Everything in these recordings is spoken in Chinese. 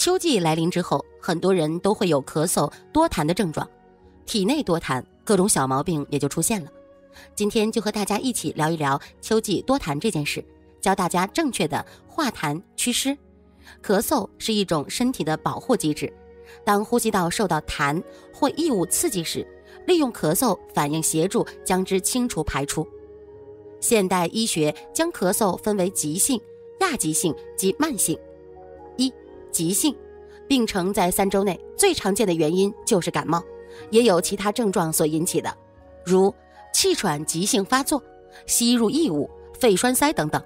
秋季来临之后，很多人都会有咳嗽、多痰的症状，体内多痰，各种小毛病也就出现了。今天就和大家一起聊一聊秋季多痰这件事，教大家正确的化痰祛湿。咳嗽是一种身体的保护机制，当呼吸道受到痰或异物刺激时，利用咳嗽反应协助将之清除排出。现代医学将咳嗽分为急性、亚急性及慢性。急性病程在3周内，最常见的原因就是感冒，也有其他症状所引起的，如气喘急性发作、吸入异物、肺栓塞等等。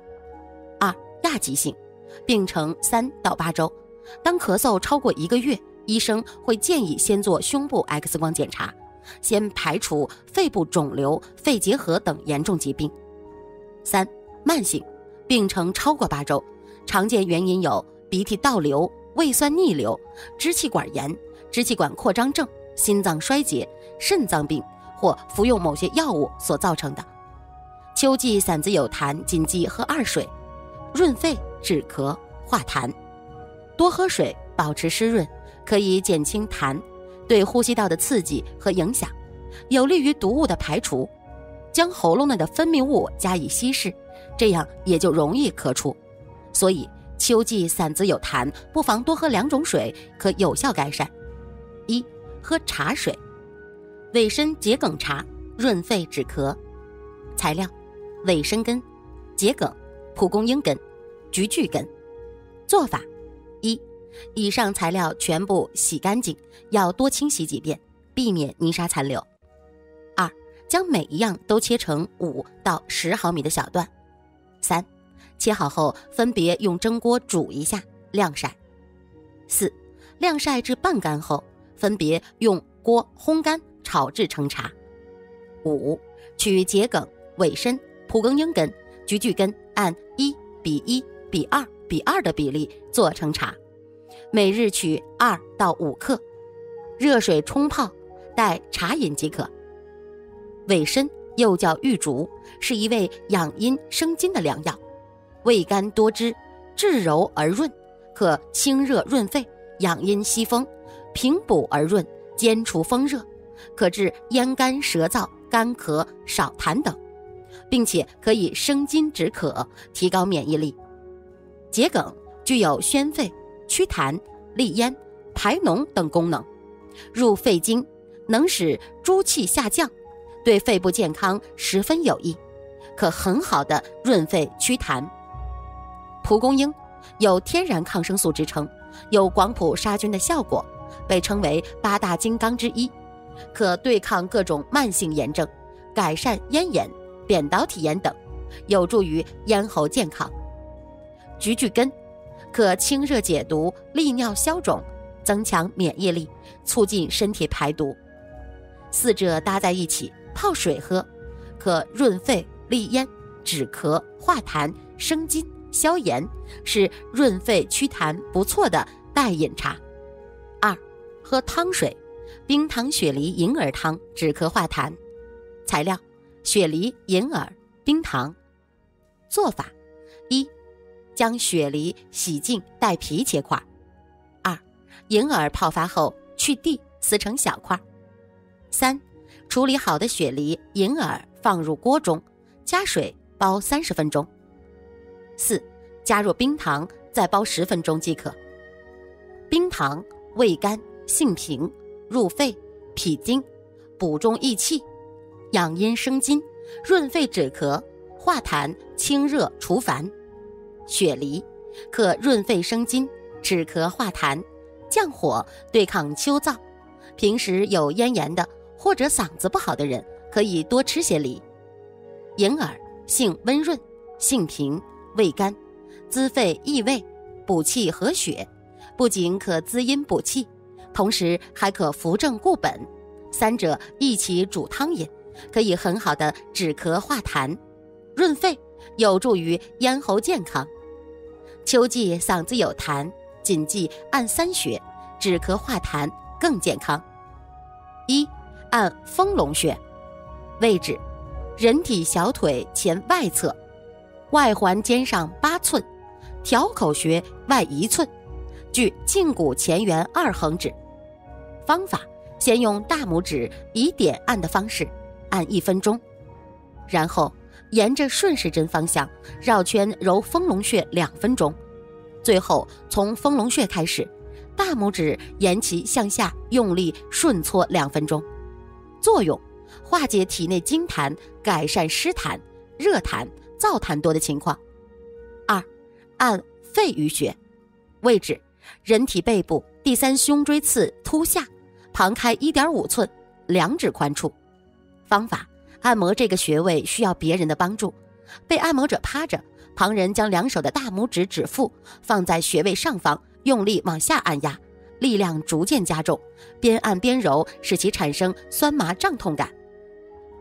亚急性病程3到8周，当咳嗽超过1个月，医生会建议先做胸部 X 光检查，先排除肺部肿瘤、肺结核等严重疾病。慢性病程超过8周，常见原因有鼻涕倒流、胃酸逆流、支气管炎、支气管扩张症、心脏衰竭、肾脏病或服用某些药物所造成的。秋季嗓子有痰，谨记喝2水，润肺止咳化痰。多喝水，保持湿润，可以减轻痰对呼吸道的刺激和影响，有利于毒物的排除。将喉咙内的分泌物加以稀释，这样也就容易咳出。所以秋季嗓子有痰，不妨多喝2种水，可有效改善。喝茶水，伪参桔梗茶，润肺止咳。材料：伪参根、桔梗、蒲公英根、菊苣根。做法：以上材料全部洗干净，要多清洗几遍，避免泥沙残留。将每一样都切成5到10毫米的小段。切好后分别用蒸锅煮一下，晾晒。晾晒至半干后，分别用锅烘干炒制成茶。取桔梗、伪参、蒲公英根、菊苣根按1:1:2:2的比例做成茶，每日取2到5克，热水冲泡，待茶饮即可。伪参又叫玉竹，是一味养阴生津的良药，味甘多汁，质柔而润，可清热润肺，养阴息风，平补而润，兼除风热，可治咽干舌燥、干咳、少痰等，并且可以生津止渴，提高免疫力。桔梗具有宣肺、祛痰、利咽、排脓等功能，入肺经，能使诸气下降，对肺部健康十分有益，可很好的润肺祛痰。蒲公英有天然抗生素之称，有广谱杀菌的效果，被称为8大金刚之一，可对抗各种慢性炎症，改善咽炎、扁桃体炎等，有助于咽喉健康。菊苣根可清热解毒、利尿消肿，增强免疫力，促进身体排毒。4者搭在一起泡水喝，可润肺利咽、止咳化痰、生津消炎，是润肺祛痰不错的代饮茶。喝汤水，冰糖雪梨银耳汤，止咳化痰。材料：雪梨、银耳、冰糖。做法：将雪梨洗净带皮切块。银耳泡发后去蒂撕成小块。处理好的雪梨、银耳放入锅中，加水煲30分钟。加入冰糖，再煲10分钟即可。冰糖味甘性平，入肺脾经，补中益气，养阴生津，润肺止咳，化痰清热除烦。雪梨可润肺生津，止咳化痰，降火，对抗秋燥。平时有咽炎的或者嗓子不好的人，可以多吃些梨。银耳性温润，性平，味甘，滋肺益胃，补气和血，不仅可滋阴补气，同时还可扶正固本，3者一起煮汤饮，可以很好的止咳化痰，润肺，有助于咽喉健康。秋季嗓子有痰，谨记按3穴，止咳化痰更健康。按丰隆穴，位置：人体小腿前外侧，外环肩上8寸，挑口穴外1寸，锯胫骨前缘2横指。方法：先用大拇指以点按的方式按1分钟，然后沿着顺时针方向绕圈揉丰隆穴2分钟，最后从丰隆穴开始，大拇指沿其向下用力顺搓2分钟。作用：化解体内经痰，改善湿痰、热痰、燥痰多的情况。2. 按肺俞穴，位置：人体背部第3胸椎刺突下，旁开1.5寸，2指宽处。方法：按摩这个穴位需要别人的帮助，被按摩者趴着，旁人将2手的大拇指指腹放在穴位上方，用力往下按压，力量逐渐加重，边按边揉，使其产生酸麻胀痛感。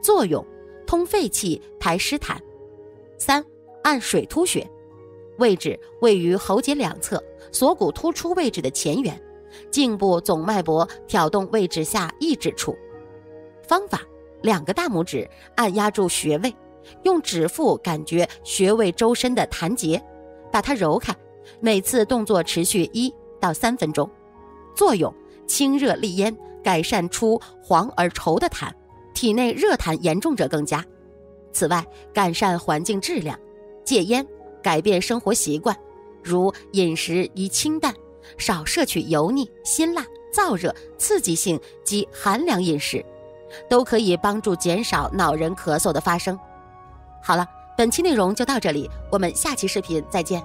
作用：通肺气，排湿痰。3. 按水突穴，位置：位于喉结两侧锁骨突出位置的前缘，颈部总脉搏挑动位置下1指处。方法：2个大拇指按压住穴位，用指腹感觉穴位周身的痰结，把它揉开，每次动作持续1到3分钟。作用：清热利咽，改善出黄而稠的痰，体内热痰严重者更佳。此外，改善环境质量，戒烟，改变生活习惯，如饮食宜清淡，少摄取油腻、辛辣、燥热、刺激性及寒凉饮食，都可以帮助减少恼人咳嗽的发生。好了，本期内容就到这里，我们下期视频再见。